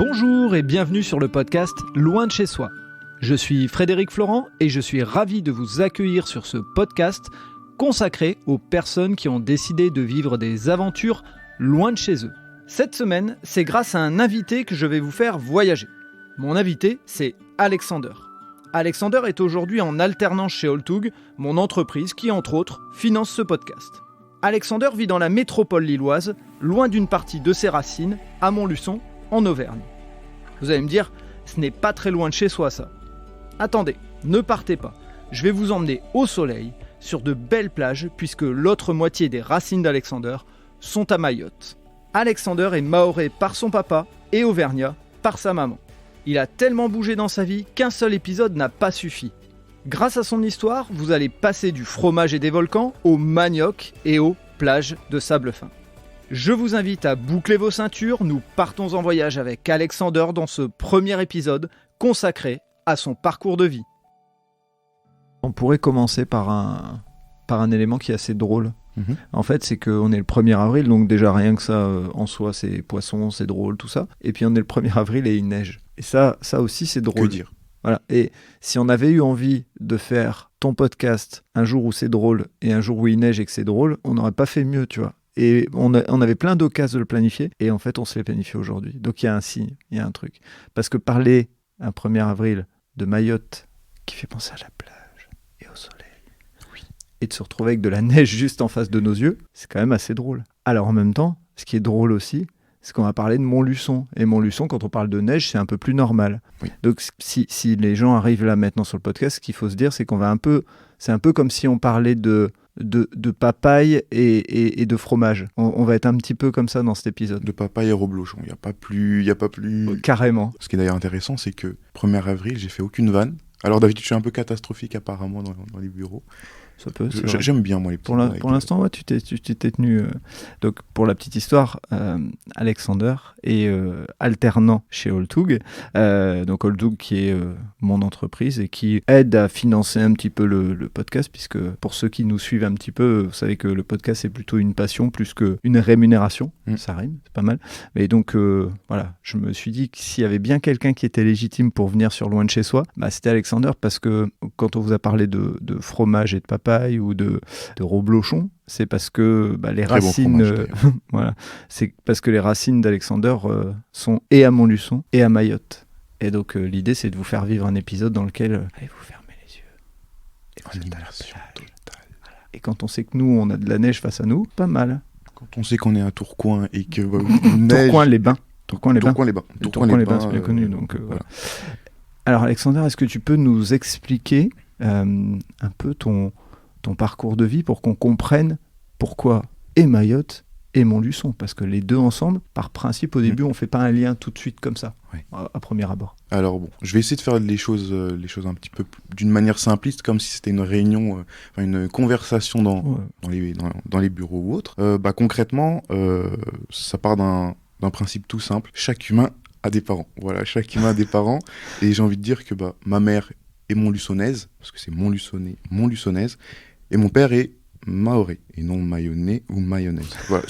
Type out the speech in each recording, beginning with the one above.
Bonjour et bienvenue sur le podcast Loin de chez soi. Je suis Frédéric Florent et je suis ravi de vous accueillir sur ce podcast consacré aux personnes qui ont décidé de vivre des aventures loin de chez eux. Cette semaine, c'est grâce à un invité que je vais vous faire voyager. Mon invité, c'est Alexander. Alexander est aujourd'hui en alternance chez Holtug, mon entreprise qui, entre autres, finance ce podcast. Alexander vit dans la métropole lilloise, loin d'une partie de ses racines, à Montluçon, en Auvergne. Vous allez me dire, ce n'est pas très loin de chez soi ça. Attendez, ne partez pas. Je vais vous emmener au soleil, sur de belles plages, puisque l'autre moitié des racines d'Alexander sont à Mayotte. Alexander est mahorais par son papa et auvergnat par sa maman. Il a tellement bougé dans sa vie qu'un seul épisode n'a pas suffi. Grâce à son histoire, vous allez passer du fromage et des volcans au manioc et aux plages de sable fin. Je vous invite à boucler vos ceintures, nous partons en voyage avec Alexander dans ce premier épisode consacré à son parcours de vie. On pourrait commencer par un élément qui est assez drôle. En fait, c'est qu'on est le 1er avril, donc déjà rien que ça en soi, c'est poisson, c'est drôle, tout ça. Et puis on est le 1er avril et il neige. Et ça aussi, c'est drôle. Que dire ? Voilà. Et si on avait eu envie de faire ton podcast un jour où c'est drôle et un jour où il neige et que c'est drôle, on n'aurait pas fait mieux, tu vois. Et on avait plein d'occasions de le planifier, et en fait, on se l'est planifié aujourd'hui. Donc il y a un signe, il y a un truc. Parce que parler un 1er avril de Mayotte qui fait penser à la plage et au soleil, et de se retrouver avec de la neige juste en face de nos yeux, c'est quand même assez drôle. Alors en même temps, ce qui est drôle aussi, c'est qu'on va parler de Montluçon. Et Montluçon, quand on parle de neige, c'est un peu plus normal. Oui. Donc si les gens arrivent là maintenant sur le podcast, ce qu'il faut se dire, c'est qu'on va c'est un peu comme si on parlait de papaye et de fromage. On va être un petit peu comme ça dans cet épisode. De papaye et reblochon, il n'y a pas plus... Carrément. Ce qui est d'ailleurs intéressant, c'est que 1er avril, j'ai fait aucune vanne. Alors d'habitude, je suis un peu catastrophique apparemment dans les bureaux. Ça peut, j'aime bien moi les petits. Pour l'instant, ouais, tu t'es tenu. Donc pour la petite histoire, Alexander est alternant chez Holtug. Donc Holtug qui est mon entreprise et qui aide à financer un petit peu le podcast, puisque pour ceux qui nous suivent un petit peu, vous savez que le podcast c'est plutôt une passion plus qu'une rémunération. Ça rime, c'est pas mal. Mais donc voilà, je me suis dit que s'il y avait bien quelqu'un qui était légitime pour venir sur Loin de chez soi, c'était Alexander, parce que quand on vous a parlé de fromage et de papaye ou de reblochon, c'est parce que les très racines, bon fromage, voilà, c'est parce que les racines d'Alexander sont et à Montluçon et à Mayotte. Et donc l'idée, c'est de vous faire vivre un épisode dans lequel allez vous fermer les yeux et vous êtes à la plage. Totale. Voilà. Et quand on sait que nous, on a de la neige face à nous, pas mal. Quand on sait qu'on est à Tourcoing et que Tourcoing-les-Bains. Tourcoing-les-Bains, c'est bien connu. Donc voilà. Alors Alexander, est-ce que tu peux nous expliquer un peu ton parcours de vie pour qu'on comprenne pourquoi et Mayotte et Montluçon, parce que les deux ensemble, par principe, au début, on ne fait pas un lien tout de suite comme ça, à premier abord. Alors bon, je vais essayer de faire les choses un petit peu d'une manière simpliste, comme si c'était une réunion, une conversation dans les bureaux ou autre. Concrètement, ça part d'un principe tout simple. Chaque humain a des parents. Voilà, chaque humain a des parents. Et j'ai envie de dire que ma mère est montluçonnaise, parce que c'est montluçonnaise, et mon père est mahorais, et non mayonnais ou mayonnaise. Voilà.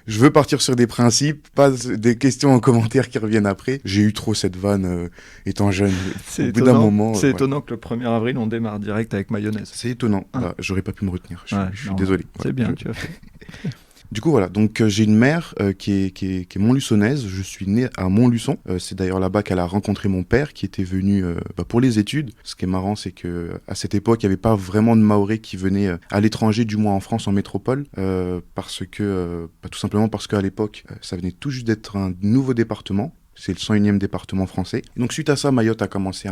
Je veux partir sur des principes, pas des questions en commentaire qui reviennent après. J'ai eu trop cette vanne étant jeune. C'est étonnant que le 1er avril, on démarre direct avec mayonnaise. C'est étonnant. J'aurais pas pu me retenir. Je suis désolé. C'est bien, tu as fait. Du coup, voilà. Donc, j'ai une mère qui est montluçonnaise. Je suis né à Montluçon. C'est d'ailleurs là-bas qu'elle a rencontré mon père, qui était venu pour les études. Ce qui est marrant, c'est que à cette époque, il n'y avait pas vraiment de Mahorais qui venaient à l'étranger, du moins en France, en métropole, tout simplement parce qu'à l'époque, ça venait tout juste d'être un nouveau département. C'est le 101e département français. Et donc suite à ça, Mayotte a commencé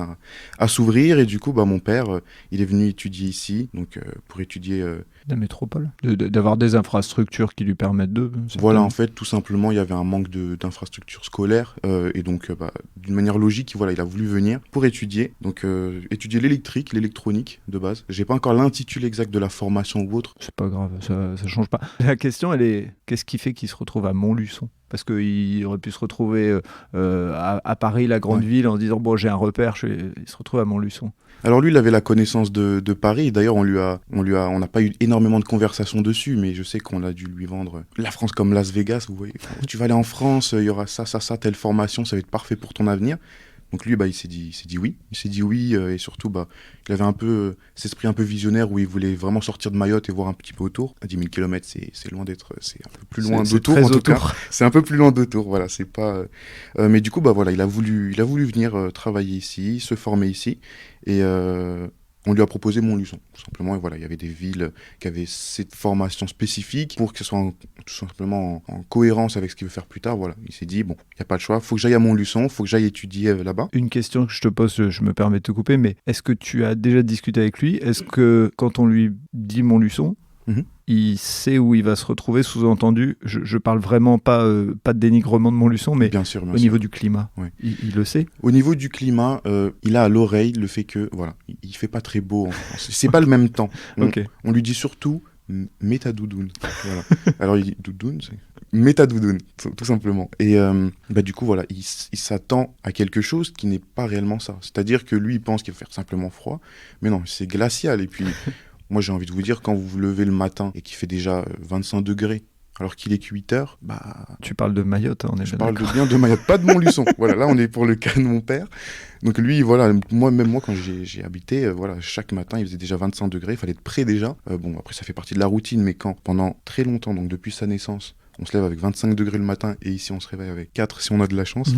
à s'ouvrir, et du coup, mon père, il est venu étudier ici, donc pour étudier... La métropole, d'avoir des infrastructures qui lui permettent de... Voilà, en fait, tout simplement, il y avait un manque d'infrastructures scolaires, et donc, d'une manière logique, il a voulu venir pour étudier, donc étudier l'électrique, l'électronique de base. J'ai pas encore l'intitulé exact de la formation ou autre. C'est pas grave, ça change pas. La question, elle est, qu'est-ce qui fait qu'il se retrouve à Montluçon ? Parce qu'il aurait pu se retrouver à Paris, la grande ville, en se disant bon, j'ai un repère, il se retrouve à Montluçon. Alors lui, il avait la connaissance de Paris. D'ailleurs, on n'a pas eu énormément de conversations dessus, mais je sais qu'on a dû lui vendre la France comme Las Vegas. Vous voyez, tu vas aller en France, il y aura ça, telle formation, ça va être parfait pour ton avenir. Donc lui, il s'est dit oui. Il s'est dit oui, et surtout, il avait un peu cet esprit un peu visionnaire où il voulait vraiment sortir de Mayotte et voir un petit peu autour. À 10 000 km, c'est loin d'être, c'est un peu plus loin d'autour en tout cas. C'est un peu plus loin d'autour, voilà. C'est pas. Mais du coup, voilà, il a voulu venir travailler ici, se former ici, et on lui a proposé Montluçon, tout simplement. Et voilà, il y avait des villes qui avaient cette formation spécifique pour que ce soit tout simplement en cohérence avec ce qu'il veut faire plus tard. Voilà, il s'est dit, bon, il n'y a pas de choix, il faut que j'aille à Montluçon, il faut que j'aille étudier là-bas. Une question que je te pose, je me permets de te couper, mais est-ce que tu as déjà discuté avec lui ? Est-ce que quand on lui dit Montluçon, il sait où il va se retrouver, sous-entendu, je parle vraiment pas de dénigrement de Montluçon, mais bien sûr, au niveau du climat, ouais. Il le sait. Au niveau du climat, il a à l'oreille le fait que, voilà, il fait pas très beau en France. C'est pas le même temps. On lui dit surtout, mets ta doudoune. Voilà. Alors il dit, doudoune, mets ta doudoune, tout simplement. Et du coup, voilà, il s'attend à quelque chose qui n'est pas réellement ça. C'est-à-dire que lui, il pense qu'il va faire simplement froid, mais non, c'est glacial. Et puis... Moi, j'ai envie de vous dire, quand vous vous levez le matin et qu'il fait déjà 25 degrés, alors qu'il est que 8 heures, Tu parles de Mayotte, on est Je parle bien de Mayotte, pas de Montluçon. Voilà, là, on est pour le cas de mon père. Donc lui, voilà, moi, quand j'ai habité, voilà, chaque matin, il faisait déjà 25 degrés, il fallait être prêt déjà. Bon, après, ça fait partie de la routine, mais quand, pendant très longtemps, donc depuis sa naissance, on se lève avec 25 degrés le matin, et ici, on se réveille avec 4 si on a de la chance,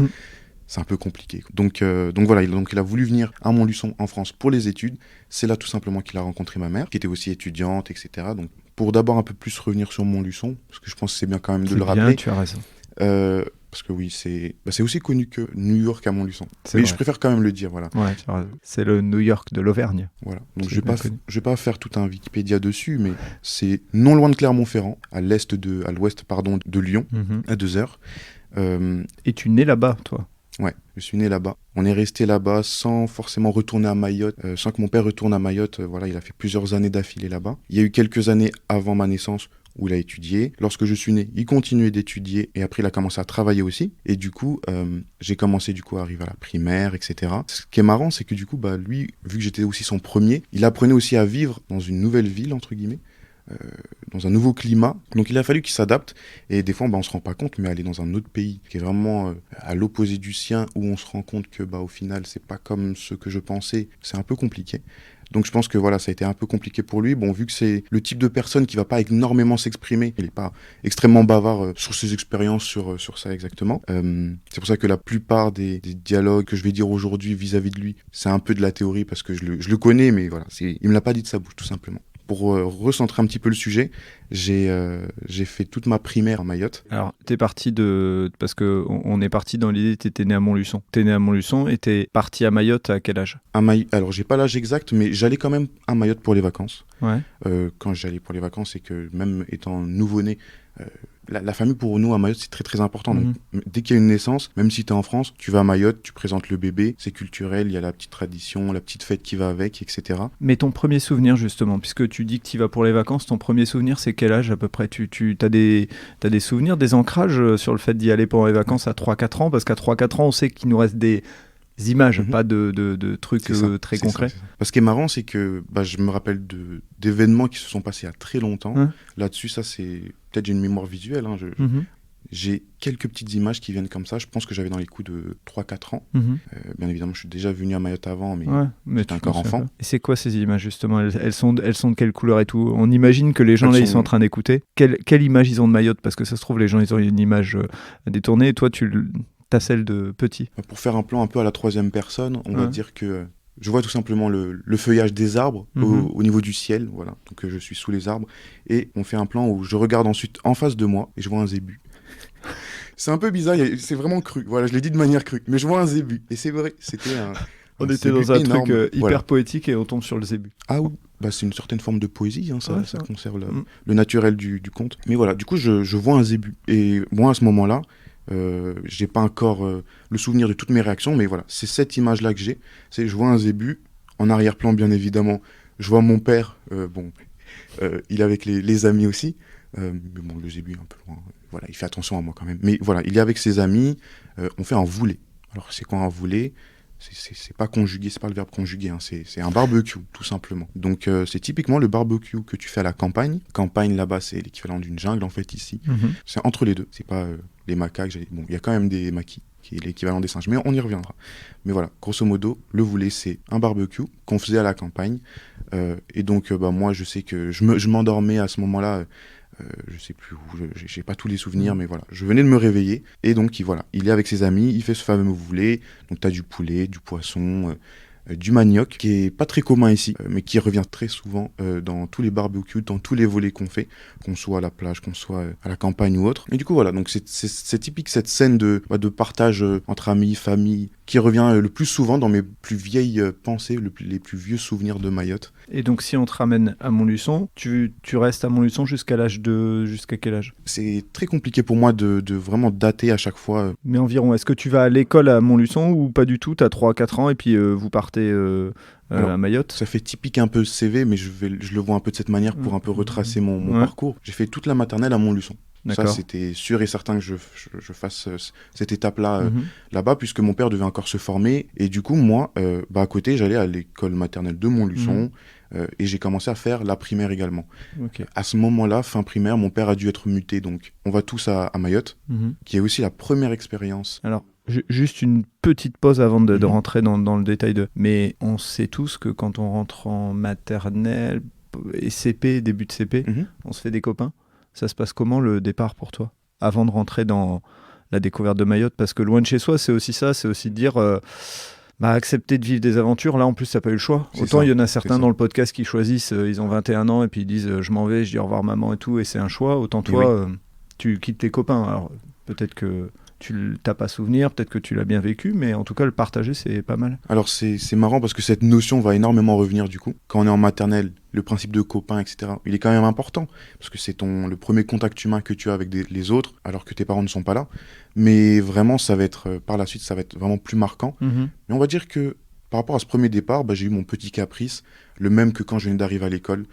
c'est un peu compliqué. Donc voilà, il a voulu venir à Montluçon en France pour les études. C'est là tout simplement qu'il a rencontré ma mère, qui était aussi étudiante, etc. Donc pour d'abord un peu plus revenir sur Montluçon, parce que je pense que c'est bien quand même de le rappeler. Tu as raison. Parce que oui, c'est aussi connu que New York à Montluçon. Mais je préfère quand même le dire, voilà. Ouais, tu as raison. C'est le New York de l'Auvergne. Voilà. Donc je vais pas faire tout un Wikipédia dessus, mais c'est non loin de Clermont-Ferrand, à l'ouest de Lyon, à 2 heures. Et tu nais là-bas, toi ? Ouais, je suis né là-bas. On est resté là-bas sans forcément retourner à Mayotte, sans que mon père retourne à Mayotte. Voilà, il a fait plusieurs années d'affilée là-bas. Il y a eu quelques années avant ma naissance où il a étudié. Lorsque je suis né, il continuait d'étudier et après il a commencé à travailler aussi. Et du coup, j'ai commencé à arriver à la primaire, etc. Ce qui est marrant, c'est que du coup, lui, vu que j'étais aussi son premier, il apprenait aussi à vivre dans une nouvelle ville, entre guillemets. Dans un nouveau climat, donc il a fallu qu'il s'adapte, et des fois on se rend pas compte, mais aller dans un autre pays qui est vraiment à l'opposé du sien, où on se rend compte que au final c'est pas comme ce que je pensais, c'est un peu compliqué. Donc je pense que voilà, ça a été un peu compliqué pour lui. Bon, vu que c'est le type de personne qui va pas énormément s'exprimer, il est pas extrêmement bavard sur ses expériences, sur ça exactement. C'est pour ça que la plupart des dialogues que je vais dire aujourd'hui vis-à-vis de lui, c'est un peu de la théorie, parce que je le connais, mais voilà, il me l'a pas dit de sa bouche, tout simplement. Pour recentrer un petit peu le sujet, j'ai fait toute ma primaire à Mayotte. Alors, t'es parti parce qu'on est parti dans l'idée que t'étais né à Montluçon. T'es né à Montluçon et t'es parti à Mayotte à quel âge ? Alors, j'ai pas l'âge exact, mais j'allais quand même à Mayotte pour les vacances. Ouais. Quand j'allais pour les vacances, c'est que même étant nouveau-né, la famille pour nous à Mayotte c'est très très important. Donc, dès qu'il y a une naissance, même si tu es en France, tu vas à Mayotte, tu présentes le bébé, c'est culturel, il y a la petite tradition, la petite fête qui va avec, etc. Mais ton premier souvenir justement, puisque tu dis que tu vas pour les vacances, ton premier souvenir c'est quel âge à peu près ? Tu as des souvenirs, des ancrages sur le fait d'y aller pendant les vacances à 3-4 ans ? Parce qu'à 3-4 ans on sait qu'il nous reste des images, pas de trucs très concrets. Ça. Ce qui est marrant, c'est que je me rappelle d'événements qui se sont passés il y a très longtemps. Là-dessus, ça c'est... Peut-être j'ai une mémoire visuelle. J'ai quelques petites images qui viennent comme ça. Je pense que j'avais dans les coups de 3-4 ans. Bien évidemment, je suis déjà venu à Mayotte avant, mais j'étais encore enfant. Et c'est quoi ces images justement ? Elles sont de quelle couleur et tout ? On imagine que les gens ils sont en train d'écouter. Quelle image ils ont de Mayotte ? Parce que ça se trouve, les gens ils ont une image détournée et toi t'as celle de petit. Pour faire un plan un peu à la troisième personne, on va dire que je vois tout simplement le feuillage des arbres au niveau du ciel. Voilà. Donc je suis sous les arbres et on fait un plan où je regarde ensuite en face de moi et je vois un zébu. C'est un peu bizarre, c'est vraiment cru. Voilà, je l'ai dit de manière crue, mais je vois un zébu. Et c'est vrai, c'était on était dans un truc hyper poétique et on tombe sur le zébu. Ah oui, c'est une certaine forme de poésie, ça conserve le naturel du conte. Mais voilà, du coup, je vois un zébu. Et moi, à ce moment-là, j'ai pas encore le souvenir de toutes mes réactions, mais voilà, c'est cette image-là que j'ai. Je vois un zébu, en arrière-plan, bien évidemment, je vois mon père, il est avec les amis aussi. mais bon, le zébu est un peu loin. Voilà, il fait attention à moi quand même. Mais voilà, il est avec ses amis, on fait un voulé. Alors, c'est quoi un voulé ? C'est pas conjugué, c'est pas le verbe conjugué, hein, c'est un barbecue, tout simplement. Donc, c'est typiquement le barbecue que tu fais à la campagne. Campagne, là-bas, c'est l'équivalent d'une jungle, en fait, ici. C'est entre les deux. C'est pas les macaques. Bon, il y a quand même des maquis, qui est l'équivalent des singes, mais on y reviendra. Mais voilà, grosso modo, le voulé, c'est un barbecue qu'on faisait à la campagne. Et donc, moi, je sais que je m'endormais à ce moment-là. Je sais plus où, j'ai pas tous les souvenirs, mais voilà, je venais de me réveiller, et donc il est avec ses amis, il fait ce fameux voulé, donc t'as du poulet, du poisson, du manioc, qui est pas très commun ici, mais qui revient très souvent dans tous les barbecues, dans tous les volets qu'on fait, qu'on soit à la plage, qu'on soit à la campagne ou autre. Et du coup voilà, donc c'est typique cette scène de partage entre amis, famille, qui revient le plus souvent dans mes plus vieilles pensées, les plus vieux souvenirs de Mayotte. Et donc si on te ramène à Montluçon, tu restes à Montluçon jusqu'à quel âge ? C'est très compliqué pour moi de vraiment dater à chaque fois. Mais environ, est-ce que tu vas à l'école à Montluçon ou pas du tout ? Tu as 3-4 ans et puis vous partez Alors, à Mayotte ? Ça fait typique un peu CV, mais je le vois un peu de cette manière pour un peu retracer mon parcours. J'ai fait toute la maternelle à Montluçon. D'accord. Ça, c'était sûr et certain que je fasse cette étape-là là-bas, puisque mon père devait encore se former. Et du coup, moi, à côté, j'allais à l'école maternelle de Montluçon. Et j'ai commencé à faire la primaire également. Okay. À ce moment-là, fin primaire, mon père a dû être muté. Donc, on va tous à Mayotte, qui est aussi la première expérience. Alors, juste une petite pause avant de rentrer dans le détail Mais on sait tous que quand on rentre en maternelle et CP, début de CP, on se fait des copains. Ça se passe comment le départ pour toi ? Avant de rentrer dans la découverte de Mayotte ? Parce que loin de chez soi, c'est aussi ça, c'est aussi de dire... accepter de vivre des aventures, là en plus ça n'a pas eu le choix. Autant il y en a certains dans le podcast qui choisissent, ils ont 21 ans et puis ils disent je m'en vais, je dis au revoir maman et tout, et c'est un choix. Autant toi, tu quittes tes copains. Alors peut-être que tu t'as pas souvenir, peut-être que tu l'as bien vécu, mais en tout cas le partager c'est pas mal. Alors c'est marrant parce que cette notion va énormément revenir du coup. Quand on est en maternelle, le principe de copain, etc., il est quand même important parce que c'est le premier contact humain que tu as avec les autres alors que tes parents ne sont pas là. Mais vraiment, ça va être, par la suite, ça va être vraiment plus marquant. Mais on va dire que par rapport à ce premier départ, j'ai eu mon petit caprice, le même que quand je venais d'arriver à l'école.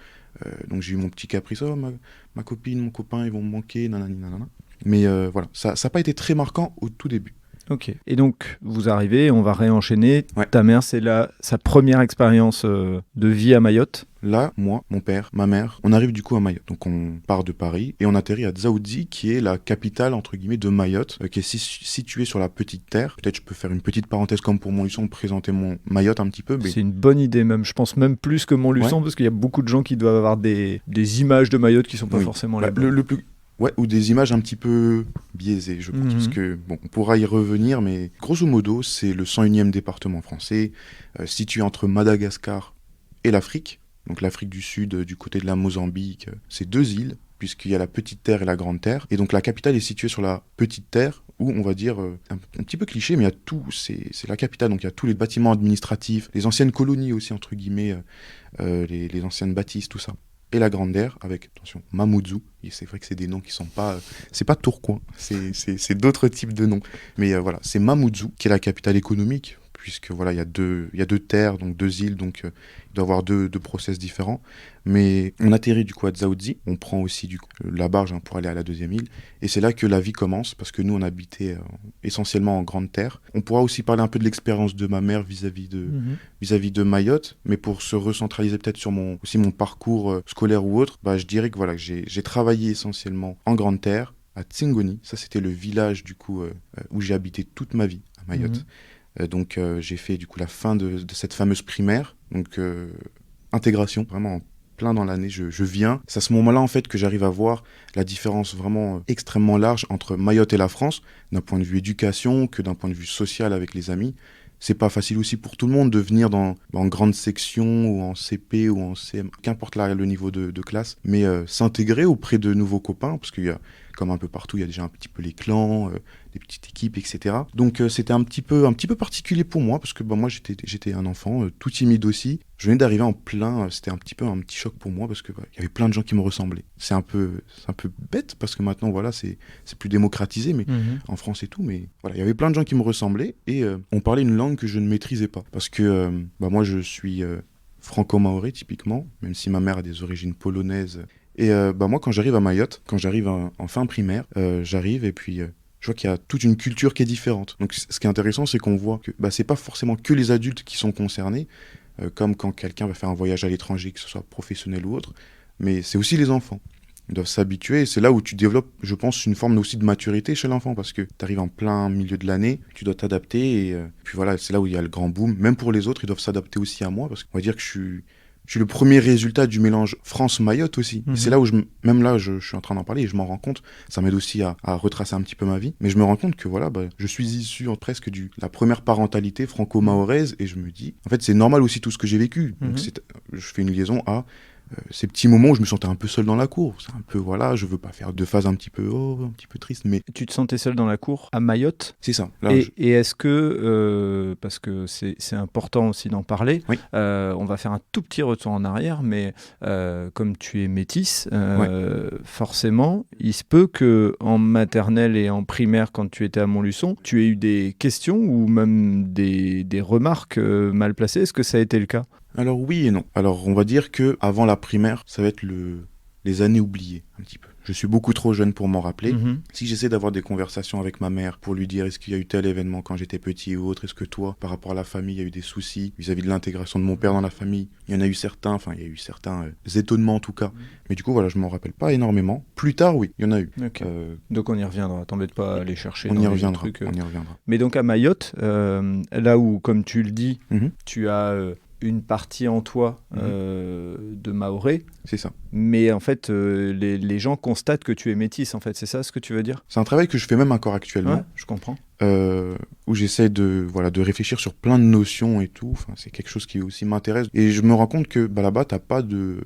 Donc j'ai eu mon petit caprice, oh, ma copine, mon copain, ils vont me manquer, nanani, nanana. Mais voilà, ça n'a pas été très marquant au tout début. Ok. Et donc, vous arrivez, on va réenchaîner. Ouais. Ta mère, c'est sa première expérience de vie à Mayotte. Là, moi, mon père, ma mère, on arrive du coup à Mayotte. Donc on part de Paris et on atterrit à Dzaoudzi, qui est la capitale, entre guillemets, de Mayotte, qui est située sur la petite terre. Peut-être je peux faire une petite parenthèse comme pour Montluçon, présenter mon Mayotte un petit peu. Mais... C'est une bonne idée même, je pense même plus que Montluçon, parce qu'il y a beaucoup de gens qui doivent avoir des images de Mayotte qui ne sont pas forcément là-bas. Ouais, ou des images un petit peu biaisées, je pense, parce que, bon, on pourra y revenir, mais grosso modo, c'est le 101e département français, situé entre Madagascar et l'Afrique. Donc l'Afrique du Sud, du côté de la Mozambique, c'est 2 îles, puisqu'il y a la Petite Terre et la Grande Terre. Et donc la capitale est située sur la Petite Terre, où on va dire, un petit peu cliché, mais il y a tout, c'est la capitale, donc il y a tous les bâtiments administratifs, les anciennes colonies aussi, entre guillemets, les anciennes bâtisses, tout ça. Et la Grande Terre, avec, attention, Mamoudzou, et c'est vrai que c'est des noms qui sont pas... c'est pas Tourcoing, c'est d'autres types de noms. Mais voilà, c'est Mamoudzou, qui est la capitale économique, puisque voilà, il y a deux terres, donc 2 îles, donc il doit y avoir deux process différents. Mais on atterrit du coup à Dzaoudzi, on prend aussi du coup, la barge pour aller à la 2e île, et c'est là que la vie commence, parce que nous on habitait essentiellement en Grande Terre. On pourra aussi parler un peu de l'expérience de ma mère vis-à-vis de Mayotte, mais pour se recentraliser peut-être sur mon parcours scolaire ou autre, je dirais que voilà, j'ai travaillé essentiellement en Grande Terre, à Tsingoni. Ça c'était le village du coup où j'ai habité toute ma vie à Mayotte. Donc j'ai fait du coup la fin de cette fameuse primaire, donc intégration, vraiment plein dans l'année, je viens. C'est à ce moment-là en fait que j'arrive à voir la différence vraiment extrêmement large entre Mayotte et la France, d'un point de vue éducation que d'un point de vue social avec les amis. C'est pas facile aussi pour tout le monde de venir en grande section ou en CP ou en CM, qu'importe le niveau de classe, mais s'intégrer auprès de nouveaux copains, parce qu'il y a, comme un peu partout, il y a déjà un petit peu les clans, des petites équipes, etc. Donc c'était un petit peu particulier pour moi, parce que moi j'étais un enfant tout timide aussi. Je venais d'arriver en plein, c'était un petit choc pour moi, parce que il y avait plein de gens qui me ressemblaient. C'est un peu bête, parce que maintenant voilà, c'est plus démocratisé, mais en France et tout, mais voilà, il y avait plein de gens qui me ressemblaient, et on parlait une langue que je ne maîtrisais pas, parce que moi je suis franco-maoré typiquement, même si ma mère a des origines polonaises Et moi, quand j'arrive à Mayotte, quand j'arrive en fin primaire, j'arrive et puis je vois qu'il y a toute une culture qui est différente. Donc ce qui est intéressant, c'est qu'on voit que c'est pas forcément que les adultes qui sont concernés, comme quand quelqu'un va faire un voyage à l'étranger, que ce soit professionnel ou autre, mais c'est aussi les enfants. Ils doivent s'habituer, et c'est là où tu développes, je pense, une forme aussi de maturité chez l'enfant, parce que tu arrives en plein milieu de l'année, tu dois t'adapter, et puis voilà, c'est là où il y a le grand boom. Même pour les autres, ils doivent s'adapter aussi à moi, parce qu'on va dire que je suis le premier résultat du mélange France-Mayotte aussi. Et c'est là où, même là, je suis en train d'en parler, et je m'en rends compte, ça m'aide aussi à retracer un petit peu ma vie, mais je me rends compte que voilà, je suis issu presque de la première parentalité franco-mahoraise, et je me dis, en fait, c'est normal aussi tout ce que j'ai vécu. Donc je fais une liaison à ces petits moments où je me sentais un peu seul dans la cour. C'est un peu, voilà, je veux pas faire de phase un petit peu triste, mais... Tu te sentais seul dans la cour à Mayotte ? C'est ça. Là, et est-ce que, parce que c'est important aussi d'en parler, oui. On va faire un tout petit retour en arrière, mais comme tu es métisse, forcément, il se peut qu'en maternelle et en primaire, quand tu étais à Montluçon, tu aies eu des questions ou même des remarques mal placées. Est-ce que ça a été le cas ? Alors oui et non. Alors on va dire que avant la primaire, ça va être les années oubliées un petit peu. Je suis beaucoup trop jeune pour m'en rappeler. Si j'essaie d'avoir des conversations avec ma mère pour lui dire est-ce qu'il y a eu tel événement quand j'étais petit ou autre, est-ce que toi, par rapport à la famille, il y a eu des soucis vis-à-vis de l'intégration de mon père dans la famille, il y a eu certains étonnements en tout cas. Mais du coup voilà, je m'en rappelle pas énormément. Plus tard oui, il y en a eu. Okay. Donc on y reviendra, t'embête pas à aller chercher. On y reviendra. Mais donc à Mayotte, là où comme tu le dis, tu as... une partie en toi de Mahorais. C'est ça. Mais en fait, les gens constatent que tu es métisse, en fait. C'est ça ce que tu veux dire ? C'est un travail que je fais même encore actuellement. Ouais, je comprends. Où j'essaie de réfléchir sur plein de notions et tout. Enfin, c'est quelque chose qui aussi m'intéresse. Et je me rends compte que là-bas, t'as pas de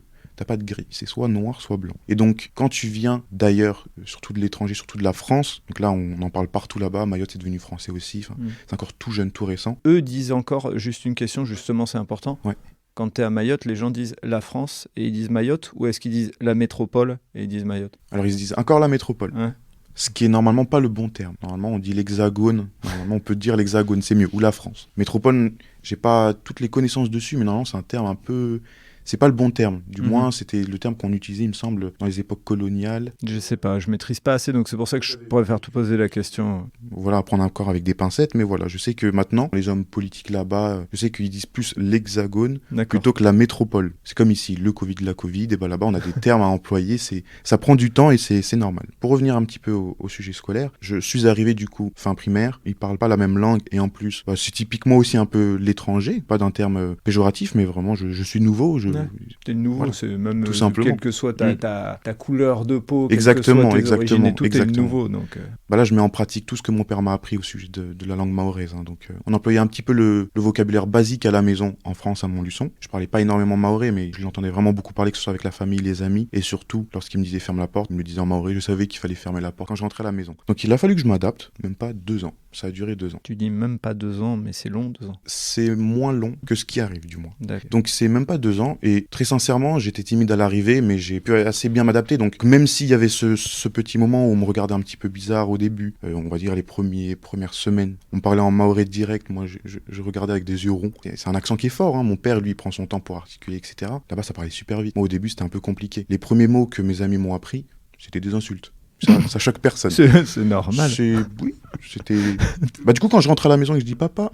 gris, c'est soit noir, soit blanc. Et donc, quand tu viens d'ailleurs, surtout de l'étranger, surtout de la France, donc là, on en parle partout là-bas, Mayotte est devenu français aussi, c'est encore tout jeune, tout récent. Eux disent encore, juste une question, justement, c'est important. Ouais. Quand tu es à Mayotte, les gens disent la France et ils disent Mayotte, ou est-ce qu'ils disent la métropole et ils disent Mayotte ? Alors, ils se disent encore la métropole. Ouais. Ce qui est normalement pas le bon terme. Normalement, on dit l'hexagone. Normalement, on peut dire l'hexagone, c'est mieux. Ou la France. Métropole, j'ai pas toutes les connaissances dessus, mais normalement, c'est un terme un peu... C'est pas le bon terme. Du moins, c'était le terme qu'on utilisait, il me semble, dans les époques coloniales. Je sais pas, je maîtrise pas assez, donc c'est pour ça que je préfère te poser la question. Voilà, à prendre encore avec des pincettes, mais voilà, je sais que maintenant, les hommes politiques là-bas, je sais qu'ils disent plus l'hexagone plutôt que la métropole. C'est comme ici, le Covid, la Covid, et ben là-bas, on a des termes à employer, ça prend du temps et c'est normal. Pour revenir un petit peu au sujet scolaire, je suis arrivé du coup fin primaire, ils parlent pas la même langue, et en plus, c'est typiquement aussi un peu l'étranger, pas d'un terme péjoratif, mais vraiment, je suis nouveau, T'es nouveau, voilà. C'est même tout simplement. Quelle que soit ta couleur de peau, exactement, quelle que soit tes origines et tout, exactement. t'es nouveau. Donc, là, je mets en pratique tout ce que mon père m'a appris au sujet de la langue mahoraise. Donc, on employait un petit peu le vocabulaire basique à la maison en France, à Montluçon. Je parlais pas énormément mahorais, mais je l'entendais vraiment beaucoup parler, que ce soit avec la famille, les amis, et surtout, lorsqu'il me disait ferme la porte, il me le disait en mahorais, je savais qu'il fallait fermer la porte quand je rentrais à la maison. Donc, il a fallu que je m'adapte, même pas 2 ans. Ça a duré 2 ans. Tu dis même pas 2 ans, mais c'est long, 2 ans. C'est moins long que ce qui arrive, du moins. D'accord. Donc, c'est même pas 2 ans, et très sincèrement, j'étais timide à l'arrivée, mais j'ai pu assez bien m'adapter. Donc, même s'il y avait ce petit moment où on me regardait un petit peu bizarre au début, on va dire les premières semaines, on me parlait en mahorais direct, moi je regardais avec des yeux ronds. C'est un accent qui est fort, hein. Mon père, lui, prend son temps pour articuler, etc. Là-bas, ça parlait super vite. Moi, au début, c'était un peu compliqué. Les premiers mots que mes amis m'ont appris, c'était des insultes. Ça choque personne. C'est normal. Oui, c'était... du coup, quand je rentre à la maison et que je dis « Papa,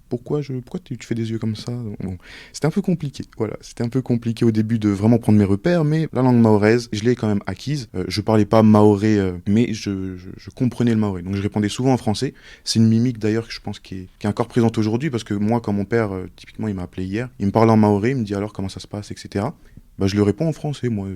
pourquoi tu fais des yeux comme ça ?» Bon, c'était un peu compliqué. Voilà, c'était un peu compliqué au début de vraiment prendre mes repères, mais la langue mahoraise, je l'ai quand même acquise. Je parlais pas mahorais, mais je comprenais le mahorais. Donc je répondais souvent en français. C'est une mimique d'ailleurs que je pense qui est encore présente aujourd'hui, parce que moi, quand mon père, typiquement, il m'a appelé hier, il me parlait en mahorais, il me dit alors comment ça se passe, etc. Je le réponds en français, moi.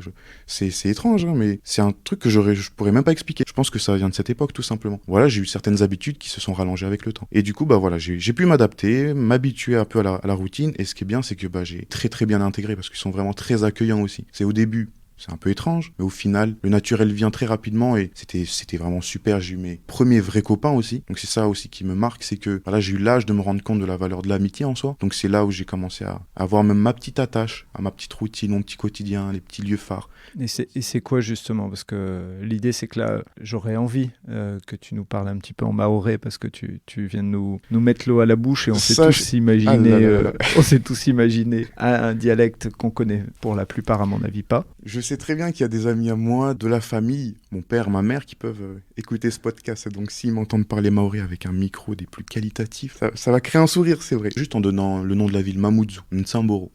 C'est étrange, hein, mais c'est un truc que je pourrais même pas expliquer. Je pense que ça vient de cette époque, tout simplement. Voilà, j'ai eu certaines habitudes qui se sont rallongées avec le temps. Et du coup, voilà, j'ai pu m'adapter, m'habituer un peu à la routine. Et ce qui est bien, c'est que j'ai très très bien intégré, parce qu'ils sont vraiment très accueillants aussi. C'est au début... C'est un peu étrange, mais au final, le naturel vient très rapidement et c'était vraiment super. J'ai eu mes premiers vrais copains aussi. Donc c'est ça aussi qui me marque, c'est que j'ai eu l'âge de me rendre compte de la valeur de l'amitié en soi. Donc c'est là où j'ai commencé à avoir même ma petite attache, à ma petite routine, mon petit quotidien, les petits lieux phares. Et c'est quoi justement ? Parce que l'idée, c'est que là, j'aurais envie que tu nous parles un petit peu en mahorais, parce que tu viens de nous mettre l'eau à la bouche et on s'est tous imaginé, on s'est tous imaginé un dialecte qu'on connaît pour la plupart, à mon avis, pas. Je sais très bien qu'il y a des amis à moi, de la famille, mon père, ma mère, qui peuvent écouter ce podcast. Donc s'ils m'entendent parler maoré avec un micro des plus qualitatifs, ça va créer un sourire, c'est vrai. Juste en donnant le nom de la ville, Mamoudzou, Nsamboro.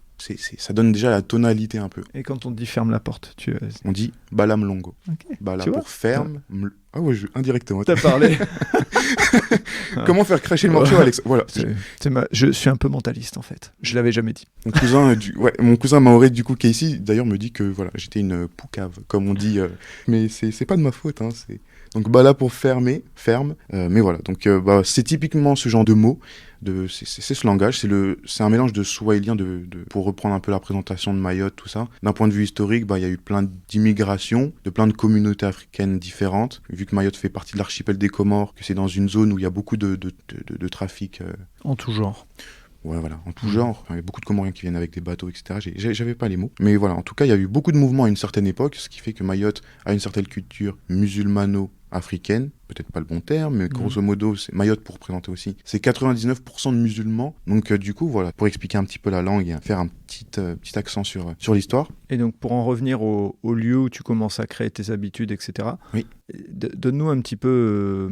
Ça donne déjà la tonalité un peu. Et quand on dit ferme la porte, on dit Balam Longo. Okay. Bala pour ferme. Ah ouais, indirectement. T'as parlé. Comment faire cracher le morceau, Alex? Voilà. Je suis un peu mentaliste en fait. Je l'avais jamais dit. Mon cousin maoré du coup Casey d'ailleurs me dit que voilà j'étais une poucave comme on dit, mais c'est pas de ma faute. Hein, donc Bala pour ferme. Mais voilà donc c'est typiquement ce genre de mots. C'est ce langage, c'est un mélange de swahilien pour reprendre un peu la présentation de Mayotte, tout ça. D'un point de vue historique, il y a eu plein d'immigrations, de plein de communautés africaines différentes. Vu que Mayotte fait partie de l'archipel des Comores, que c'est dans une zone où il y a beaucoup de trafic. En tout genre. Ouais, voilà, en tout genre. Il y a beaucoup de Comoriens qui viennent avec des bateaux, etc. J'avais pas les mots. Mais voilà, en tout cas, il y a eu beaucoup de mouvements à une certaine époque, ce qui fait que Mayotte a une certaine culture musulmano-africaine. Peut-être pas le bon terme, mais grosso modo, c'est Mayotte pour présenter aussi. C'est 99% de musulmans. Donc, du coup, voilà, pour expliquer un petit peu la langue et faire un petit accent sur l'histoire. Et donc, pour en revenir au lieu où tu commences à créer tes habitudes, etc. Oui. Donne-nous un petit peu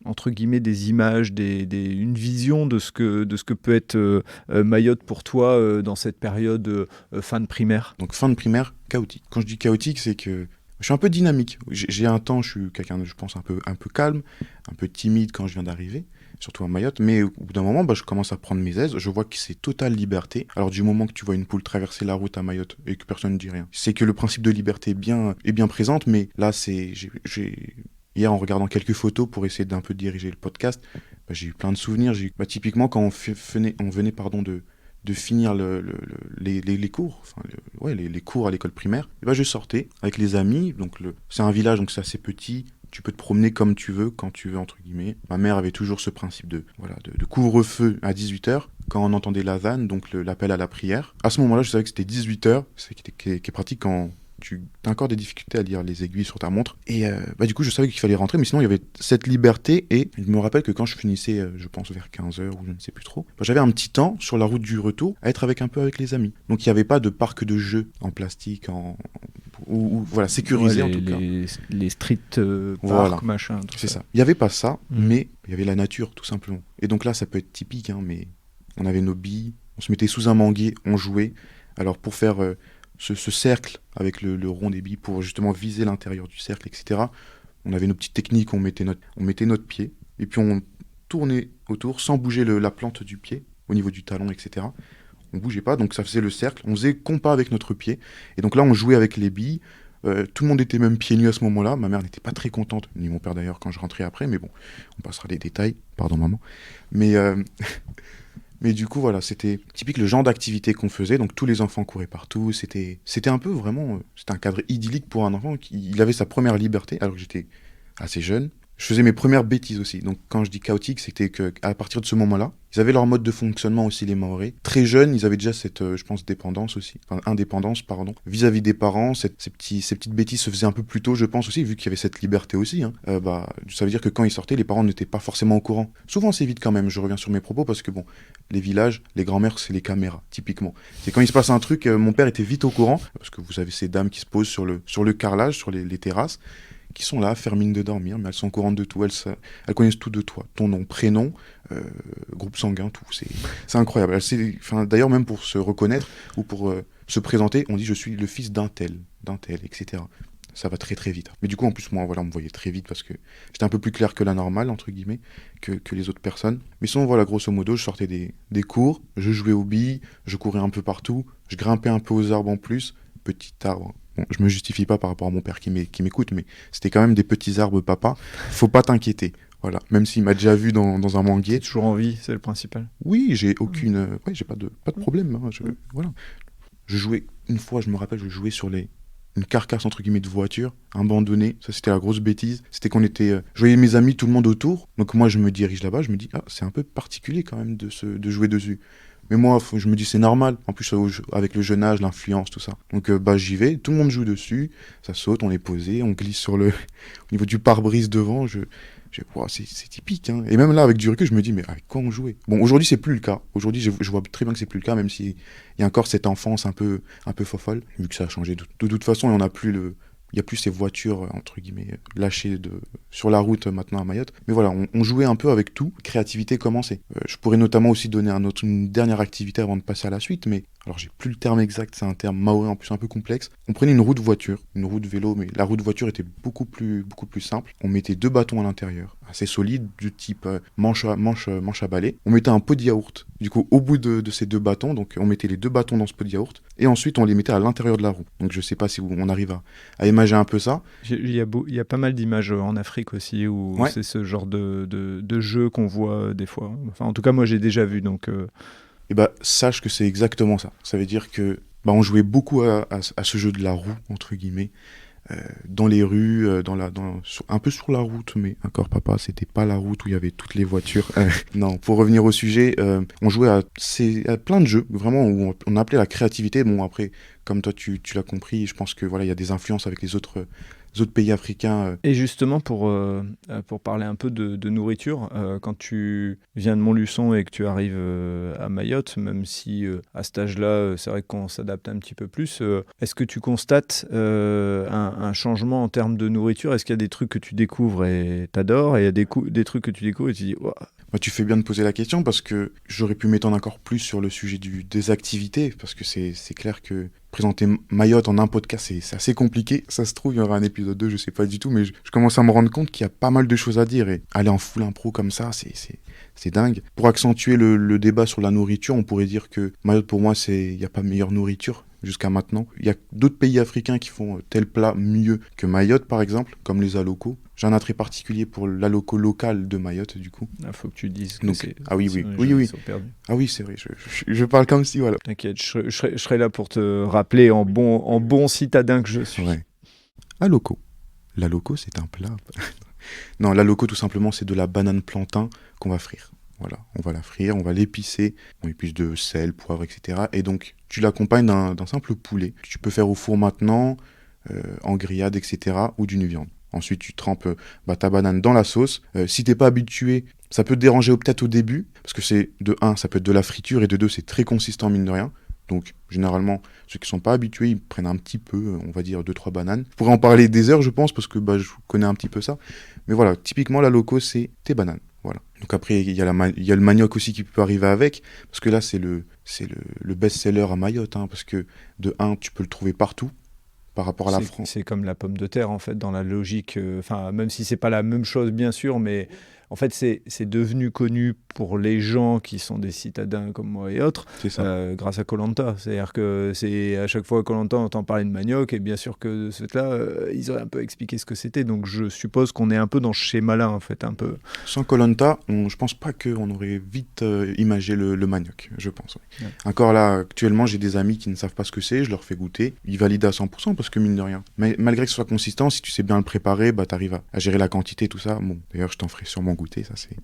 entre guillemets, des images, une vision de ce que peut être Mayotte pour toi dans cette période fin de primaire. Donc, fin de primaire, chaotique. Quand je dis chaotique, c'est que je suis un peu dynamique. J'ai un temps, je suis quelqu'un, je pense, un peu calme, un peu timide quand je viens d'arriver, surtout à Mayotte. Mais au bout d'un moment, je commence à prendre mes aises. Je vois que c'est totale liberté. Alors du moment que tu vois une poule traverser la route à Mayotte et que personne ne dit rien, c'est que le principe de liberté est bien présente. Mais là, hier, en regardant quelques photos pour essayer d'un peu diriger le podcast, j'ai eu plein de souvenirs. Typiquement, quand on venait de finir les cours, les cours à l'école primaire, je sortais avec les amis. Donc c'est un village, donc c'est assez petit. Tu peux te promener comme tu veux, quand tu veux, entre guillemets. Ma mère avait toujours ce principe de couvre-feu à 18h, quand on entendait l'adhan, donc l'appel à la prière. À ce moment-là, je savais que c'était 18h, qui est pratique quand tu as encore des difficultés à lire les aiguilles sur ta montre. Et du coup, je savais qu'il fallait rentrer, mais sinon, il y avait cette liberté. Et je me rappelle que quand je finissais, je pense vers 15h, ou je ne sais plus trop, j'avais un petit temps sur la route du retour à être un peu avec les amis. Donc, il n'y avait pas de parc de jeux en plastique, voilà, sécurisé en tout cas. Les street parks, machin. C'est ça. Il n'y avait pas ça, mais il y avait la nature, tout simplement. Et donc là, ça peut être typique, hein, mais on avait nos billes, on se mettait sous un manguier, on jouait. Alors, pour faire ce cercle avec le rond des billes, pour justement viser l'intérieur du cercle, etc., on avait nos petites techniques, on mettait notre pied, et puis on tournait autour sans bouger la plante du pied, au niveau du talon, etc. On bougeait pas, donc ça faisait le cercle, on faisait compas avec notre pied, et donc là on jouait avec les billes, tout le monde était même pieds nus à ce moment-là, ma mère n'était pas très contente, ni mon père d'ailleurs quand je rentrais après, mais bon, on passera les détails, pardon maman, mais du coup voilà, c'était typique le genre d'activité qu'on faisait, donc tous les enfants couraient partout, c'était un peu vraiment, c'était un cadre idyllique pour un enfant, il avait sa première liberté, alors que j'étais assez jeune. Je faisais mes premières bêtises aussi. Donc quand je dis chaotique, c'était qu'à partir de ce moment-là, ils avaient leur mode de fonctionnement aussi, les Maoris. Très jeunes, ils avaient déjà cette, je pense, indépendance, vis-à-vis des parents. Ces petites bêtises se faisaient un peu plus tôt, je pense aussi, vu qu'il y avait cette liberté aussi. Hein. Ça veut dire que quand ils sortaient, les parents n'étaient pas forcément au courant. Souvent, c'est vite quand même. Je reviens sur mes propos parce que bon, les villages, les grands-mères, c'est les caméras, typiquement. C'est quand il se passe un truc, mon père était vite au courant, parce que vous avez ces dames qui se posent sur le carrelage, sur les terrasses, qui sont là, fermines de dormir, mais elles sont au courant de tout, elles connaissent tout de toi, ton nom, prénom, groupe sanguin, tout, c'est incroyable. D'ailleurs, même pour se reconnaître ou pour se présenter, on dit je suis le fils d'un tel, etc. Ça va très très vite. Mais du coup, en plus, moi, voilà, on me voyait très vite parce que j'étais un peu plus clair que la normale, entre guillemets, que les autres personnes. Mais sinon, voilà, grosso modo, je sortais des cours, je jouais aux billes, je courais un peu partout, je grimpais un peu aux arbres en plus, petit arbre. Bon, je me justifie pas par rapport à mon père qui m'écoute, mais c'était quand même des petits arbres, papa. Faut pas t'inquiéter. Voilà. Même s'il m'a déjà vu dans un manguier. T'es toujours en vie, c'est le principal. Oui, j'ai j'ai pas de problème. Hein, voilà. Je jouais, une fois, je me rappelle, je jouais sur une carcasse, entre guillemets, de voiture, abandonnée. Ça, c'était la grosse bêtise. C'était qu'on je voyais mes amis, tout le monde autour. Donc moi, je me dirige là-bas, je me dis, c'est un peu particulier quand même de jouer dessus. Mais moi, je me dis c'est normal. En plus, avec le jeune âge, l'influence, tout ça. Donc, j'y vais. Tout le monde joue dessus. Ça saute, on est posé, on glisse au niveau du pare-brise devant. C'est typique. Hein. Et même là, avec du recul, je me dis, mais avec quoi on jouait? Bon, aujourd'hui, c'est plus le cas. Aujourd'hui, je vois très bien que c'est plus le cas, même s'il y a encore cette enfance un peu fofolle, vu que ça a changé. De toute façon, il n'y a plus ces voitures, entre guillemets, lâchées sur la route maintenant à Mayotte. Mais voilà, on jouait un peu avec tout. Créativité commençait. Je pourrais notamment aussi donner une dernière activité avant de passer à la suite, mais alors j'ai plus le terme exact, c'est un terme maoré en plus un peu complexe. On prenait une roue de voiture, une roue de vélo, mais la roue de voiture était beaucoup plus simple. On mettait 2 bâtons à l'intérieur, assez solides, du type manche à balai. On mettait un pot de yaourt. Du coup, au bout de ces 2 bâtons, donc on mettait les 2 bâtons dans ce pot de yaourt, et ensuite on les mettait à l'intérieur de la roue. Donc je sais pas si on arrive à imager un peu ça. Il y a pas mal d'images en Afrique aussi où c'est ce genre de jeu qu'on voit des fois. Enfin, en tout cas, moi j'ai déjà vu. Donc, Et sache que c'est exactement ça. Ça veut dire que on jouait beaucoup à ce jeu de la roue, entre guillemets, dans les rues, un peu sur la route, mais encore papa, c'était pas la route où il y avait toutes les voitures. Non, pour revenir au sujet, on jouait à plein de jeux, vraiment, où on appelait la créativité. Bon, après, comme toi tu l'as compris, je pense que voilà, il y a des influences avec les autres pays africains. Et justement, pour parler un peu de nourriture, quand tu viens de Montluçon et que tu arrives à Mayotte, même si à cet âge-là, c'est vrai qu'on s'adapte un petit peu plus, est-ce que tu constates un changement en termes de nourriture? Est-ce qu'il y a des trucs que tu découvres et t'adores, et il y a des trucs que tu découvres et tu dis wow. Tu fais bien de poser la question parce que j'aurais pu m'étendre encore plus sur le sujet des activités, parce que c'est clair que présenter Mayotte en un podcast, c'est assez compliqué. Ça se trouve, il y aura un épisode 2, je sais pas du tout, mais je commence à me rendre compte qu'il y a pas mal de choses à dire, et aller en full impro comme ça, c'est dingue. Pour accentuer le débat sur la nourriture, on pourrait dire que Mayotte, pour moi, il n'y a pas meilleure nourriture jusqu'à maintenant. Il y a d'autres pays africains qui font tel plat mieux que Mayotte, par exemple, comme les alocos. J'ai un attrait particulier pour l'aloco local de Mayotte, du coup. Il faut que tu dises que c'est... Ah oui. Ah oui, c'est vrai, je parle comme si, voilà. T'inquiète, je serai là pour te rappeler en bon citadin que je suis. Ouais. Aloco. L'aloco, c'est un plat. Non, l'aloco, tout simplement, c'est de la banane plantain qu'on va frire. Voilà, on va la frire, on va l'épicer, on épice de sel, poivre, etc. Et donc, tu l'accompagnes d'un simple poulet que tu peux faire au four maintenant, en grillade, etc. ou d'une viande. Ensuite, tu trempes ta banane dans la sauce. Si t'es pas habitué, ça peut te déranger peut-être au début, parce que de 1, ça peut être de la friture, et de 2, c'est très consistant, mine de rien. Donc, généralement, ceux qui sont pas habitués, ils prennent un petit peu, on va dire 2-3 bananes. Je pourrais en parler des heures, je pense, parce que je connais un petit peu ça. Mais voilà, typiquement, la loco, c'est tes bananes. Voilà. Donc après, il y a le manioc aussi qui peut arriver avec, parce que là, c'est le best-seller à Mayotte, hein, parce que de 1, tu peux le trouver partout. Par rapport à la France. C'est comme la pomme de terre, en fait, dans la logique. Même si c'est pas la même chose, bien sûr, mais en fait, c'est devenu connu pour les gens qui sont des citadins comme moi et autres, grâce à Koh-Lanta. C'est-à-dire que à chaque fois Koh-Lanta, on entend parler de manioc, et bien sûr que de ce fait-là, ils auraient un peu expliqué ce que c'était. Donc je suppose qu'on est un peu dans ce schéma-là, en fait, un peu. Sans Koh-Lanta, je pense pas qu'on aurait vite imagé le manioc, je pense. Oui. Ouais. Encore là, actuellement, j'ai des amis qui ne savent pas ce que c'est, je leur fais goûter, ils valident à 100% parce que mine de rien. Mais malgré que ce soit consistant, si tu sais bien le préparer, t'arrives à gérer la quantité, tout ça. Bon, d'ailleurs, je t'en ferai sûrement goûter, ça c'est...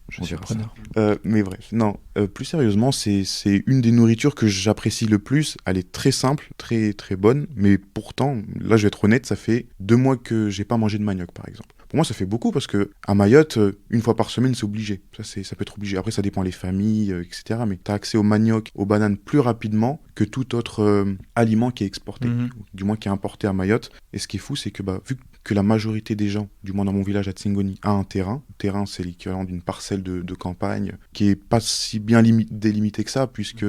Je suis preneur. Mais bref, non, plus sérieusement, c'est une des nourritures que j'apprécie le plus. Elle est très simple, très très bonne, mais pourtant, là je vais être honnête, ça fait 2 mois que j'ai pas mangé de manioc, par exemple. Pour moi, ça fait beaucoup parce que à Mayotte, 1 fois par semaine, c'est obligé. Ça peut être obligé. Après, ça dépend les familles, etc. Mais tu as accès au manioc, aux bananes plus rapidement que tout autre aliment qui est exporté, du moins qui est importé à Mayotte. Et ce qui est fou, c'est que vu que la majorité des gens, du moins dans mon village à Tsingoni, a un terrain. Le terrain, c'est l'équivalent d'une parcelle de campagne qui est pas si bien délimitée que ça, puisque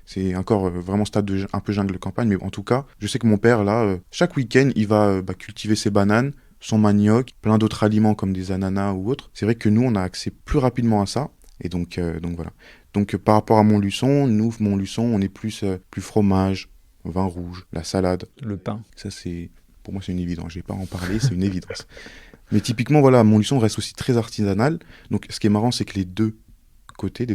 c'est encore vraiment stade un peu jungle campagne. Mais en tout cas, je sais que mon père, là, chaque week-end, il va cultiver ses bananes, son manioc, plein d'autres aliments comme des ananas ou autres. C'est vrai que nous, on a accès plus rapidement à ça. Et donc voilà. Donc par rapport à Montluçon, Montluçon, on est plus fromage, vin rouge, la salade. Le pain. Ça, pour moi, c'est une évidence. Je vais pas en parler, c'est une évidence. Mais typiquement, voilà, Montluçon reste aussi très artisanal. Donc ce qui est marrant, c'est que les deux côtés,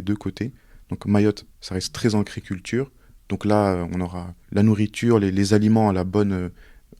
donc Mayotte, ça reste très ancré culture. Donc là, on aura la nourriture, les aliments à la bonne...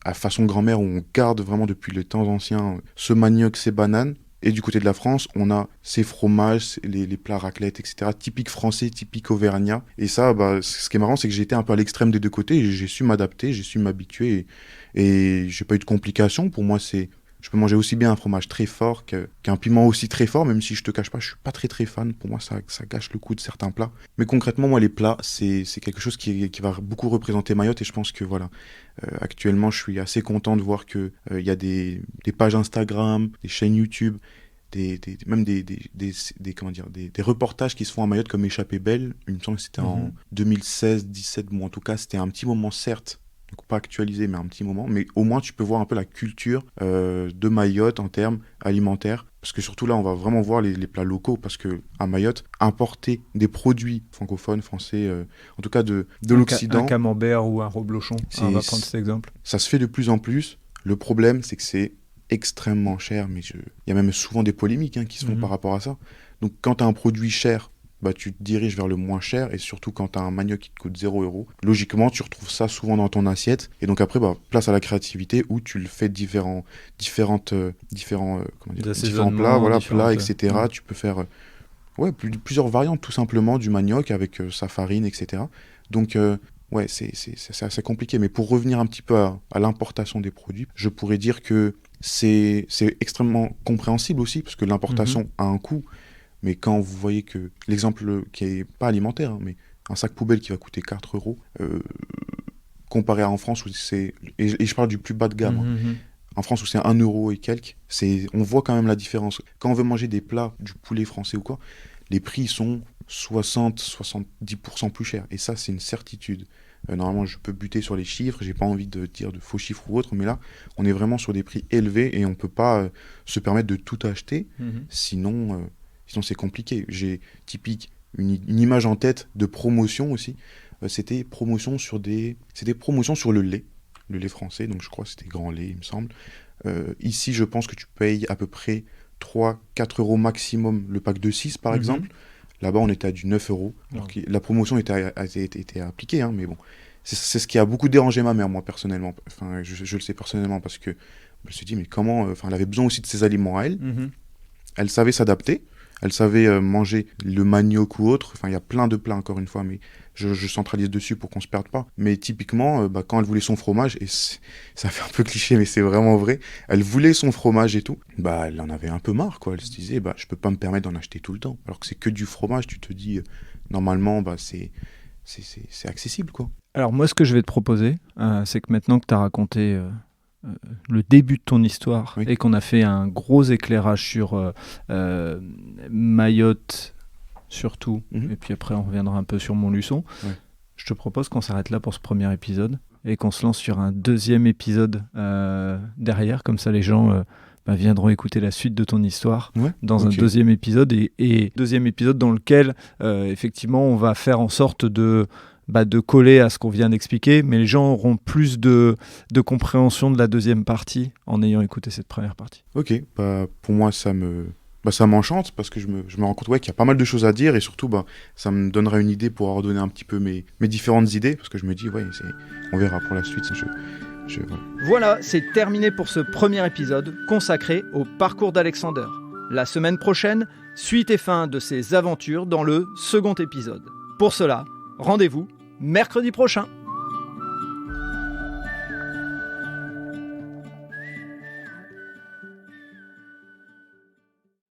à façon grand-mère, où on garde vraiment depuis les temps anciens ce manioc, ces bananes. Et du côté de la France, on a ces fromages, les plats raclette, etc. Typique français, typique auvergnat. Et ça, ce qui est marrant, c'est que j'ai été un peu à l'extrême des deux côtés. Et j'ai su m'adapter, j'ai su m'habituer. Et j'ai pas eu de complications. Pour moi, c'est Je peux manger aussi bien un fromage très fort qu'un piment aussi très fort, même si je te cache pas, je suis pas très fan. Pour moi, ça gâche le goût de certains plats. Mais concrètement, moi, les plats, c'est quelque chose qui va beaucoup représenter Mayotte. Et je pense que voilà, actuellement, je suis assez content de voir que y a des pages Instagram, des chaînes YouTube, même comment dire, des reportages qui se font à Mayotte comme Échappée Belle. Il me semble que c'était en 2016-17. Bon, en tout cas, c'était un petit moment, certes. Donc pas actualisé, mais un petit moment. Mais au moins, tu peux voir un peu la culture de Mayotte en termes alimentaires. Parce que surtout là, on va vraiment voir les plats locaux. Parce qu'à Mayotte, importer des produits francophones, français, en tout cas de l'Occident... Un camembert ou un reblochon, on va prendre cet exemple. Ça se fait de plus en plus. Le problème, c'est que c'est extrêmement cher. Mais il y a même souvent des polémiques qui se font par rapport à ça. Donc quand tu as un produit cher... Bah, tu te diriges vers le moins cher, et surtout quand tu as un manioc qui te coûte 0 €, logiquement tu retrouves ça souvent dans ton assiette, et donc après place à la créativité où tu le fais différents plats, voilà, plats, etc. Tu peux faire plusieurs variantes tout simplement du manioc avec sa farine, etc. Donc c'est assez compliqué, mais pour revenir un petit peu à l'importation des produits, je pourrais dire que c'est extrêmement compréhensible aussi, parce que l'importation a un coût. Mais quand vous voyez que l'exemple qui est pas alimentaire, mais un sac poubelle qui va coûter 4 €, comparé à en France où c'est... Et je parle du plus bas de gamme. En France où c'est 1 € et quelques, on voit quand même la différence. Quand on veut manger des plats, du poulet français ou quoi, les prix sont 60-70% plus chers. Et ça, c'est une certitude. Normalement, je peux buter sur les chiffres, j'ai pas envie de dire de faux chiffres ou autre, mais là, on est vraiment sur des prix élevés et on peut pas se permettre de tout acheter, sinon c'est compliqué. J'ai une image en tête de promotion aussi. C'était promotion sur le lait français, donc je crois que c'était Grand Lait, il me semble. Ici, je pense que tu payes à peu près 3-4 € maximum le pack de 6, par exemple. Là-bas, on était à du 9 €. Alors que la promotion était appliquée, mais bon. C'est ce qui a beaucoup dérangé ma mère, moi, personnellement. Enfin, je le sais personnellement, parce que je me suis dit, mais comment... elle avait besoin aussi de ses aliments à elle. Elle savait s'adapter. Elle savait manger le manioc ou autre. Enfin, il y a plein de plats, encore une fois, mais je centralise dessus pour qu'on ne se perde pas. Mais typiquement, quand elle voulait son fromage, et ça fait un peu cliché, mais c'est vraiment vrai, elle voulait son fromage et tout, elle en avait un peu marre, quoi. Elle se disait, je peux pas me permettre d'en acheter tout le temps. Alors que c'est que du fromage, tu te dis, normalement, c'est accessible, quoi. Alors moi, ce que je vais te proposer, c'est que maintenant que tu as raconté... le début de ton histoire, et qu'on a fait un gros éclairage sur Mayotte surtout, et puis après on reviendra un peu sur Montluçon, je te propose qu'on s'arrête là pour ce premier épisode et qu'on se lance sur un deuxième épisode derrière, comme ça les gens viendront écouter la suite de ton histoire dans un deuxième épisode, et deuxième épisode dans lequel effectivement on va faire en sorte de coller à ce qu'on vient d'expliquer, mais les gens auront plus de compréhension de la deuxième partie en ayant écouté cette première partie. Ok, pour moi ça m'enchante, parce que je me rends compte qu'il y a pas mal de choses à dire, et surtout ça me donnera une idée pour ordonner un petit peu mes différentes idées, parce que je me dis on verra pour la suite. Voilà, c'est terminé pour ce premier épisode consacré au parcours d'Alexander. La semaine prochaine, suite et fin de ses aventures dans le second épisode. Pour cela, rendez-vous mercredi prochain.